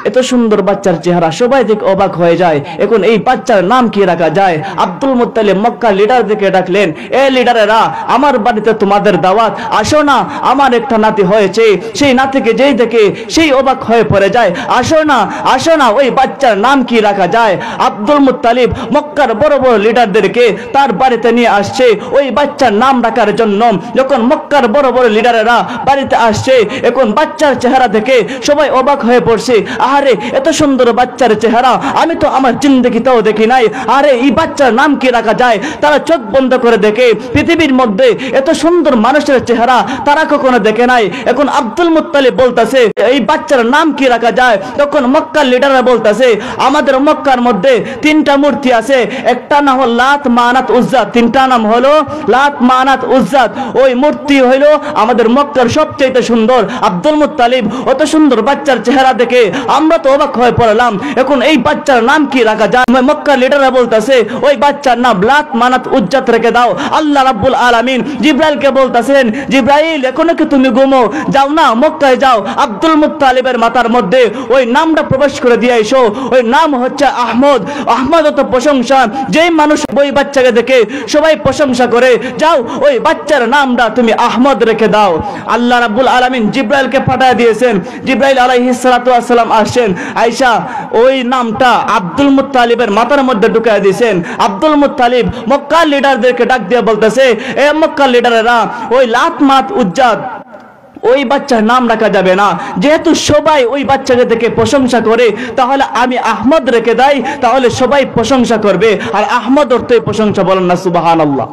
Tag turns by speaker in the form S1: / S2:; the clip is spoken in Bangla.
S1: এত সুন্দর বাচ্চার চেহারা, সবাই দেখে অবাক হয়ে যায়। এখন এই বাচ্চার নাম কি রাখা যায়? আব্দুল মুত্তালিব মক্কা লিডার দেখে ডাকলেন, এ লিডারেরা, আমার বাড়িতে তোমাদের দাওয়াত, আসো না, আমার একটা নাতি হয়েছে। সেই নাতিকে যেই দেখে সেই অবাক হয়ে পড়ে যায়, আসো না, আসো না, ওই বাচ্চার নাম কি রাখা যায়? আব্দুল মুত্তালিব মক্কার বড় বড় লিডারদেরকে তার বাড়িতে নিয়ে আসছে ওই বাচ্চার নাম রাখার জন্য। যখন মক্কার বড় বড় লিডারেরা বাড়িতে আসছে, এখন বাচ্চার চেহারা দেখে সবাই অবাক হয়ে পড়ছে। আরে এত সুন্দর বাচ্চার চেহারা আমি তো আমার জিন্দেগিতেও দেখি নাই। আরে এই বাচ্চার নাম কি রাখা যায়? তারা চোখ বন্ধ করে দেখে পৃথিবীর মধ্যে এত সুন্দর মানুষের চেহারা তারা কখনো দেখে নাই। এখন আব্দুল মুত্তালিব বলতেছে এই বাচ্চার নাম কি রাখা যায়? তখন মক্কার লিডাররা বলতেছে আমাদের মক্কার মধ্যে তিনটা মূর্তি আছে, একটা নাম হলো লাত, মানাত, উজ্জাত। তিনটা নাম হলো লাত, মানাত, উজ্জাত। ওই মূর্তি হইলো আমাদের মক্কার সবচেয়ে সুন্দর। আব্দুল মুত্তালিব অত সুন্দর বাচ্চার চেহারা দেখে আমরা তো অবাক হয়ে পড়লাম। এখন এই বাচ্চার নাম কি রাখা যায়? মক্কার লিডাররা বলতেছে ওই বাচ্চার নাম লাত, মানাত, উজ্জাত রেখে দাও। আল্লাহ রাব্বুল আলামিন জিব্রাইলকে বলতেছেন, জিব্রাইল এখনো কি তুমি ঘুমো? যাও না, মক্কায় যাও, আব্দুল মুত্তালিবের মাথার মধ্যে ওই নামটা প্রবেশ করে দিয়ে এসো। ওই নাম হচ্ছে আহমদ। আহমদ অত প্রশংসা, যেই মানুষ ওই বাচ্চাকে দেখে সবাই প্রশংসা করে, যাও ওই বাচ্চার নামটা তুমি আহমদ রেখে দাও। আল্লাহ রাব্বুল আলামিন জিব্রাইলকে পাঠিয়ে দিয়েছেন। জিব্রাইল আলাইহিস সালাতু ওয়াস সালাম আসেন, আয়েশা ওই নামটা আব্দুল মুত্তালিবের মাথার মধ্যে ঢুকিয়ে দিয়েছেন। আব্দুল মুত্তালিব মক্কার লিডারদেরকে ডাক দিয়ে বলতেছে, এ মক্কার লিডারেরা, ওই লাত, মাত, উজ্জাত ওই বাচ্চার নাম রাখা যাবে না। যেহেতু সবাই ওই বাচ্চাকে দেখে প্রশংসা করে, তাহলে আমি আহমদ রেখে দেই, তাহলে সবাই প্রশংসা করবে। আর আহমদ অর্থই প্রশংসা, বলেন না সুবহানাল্লাহ।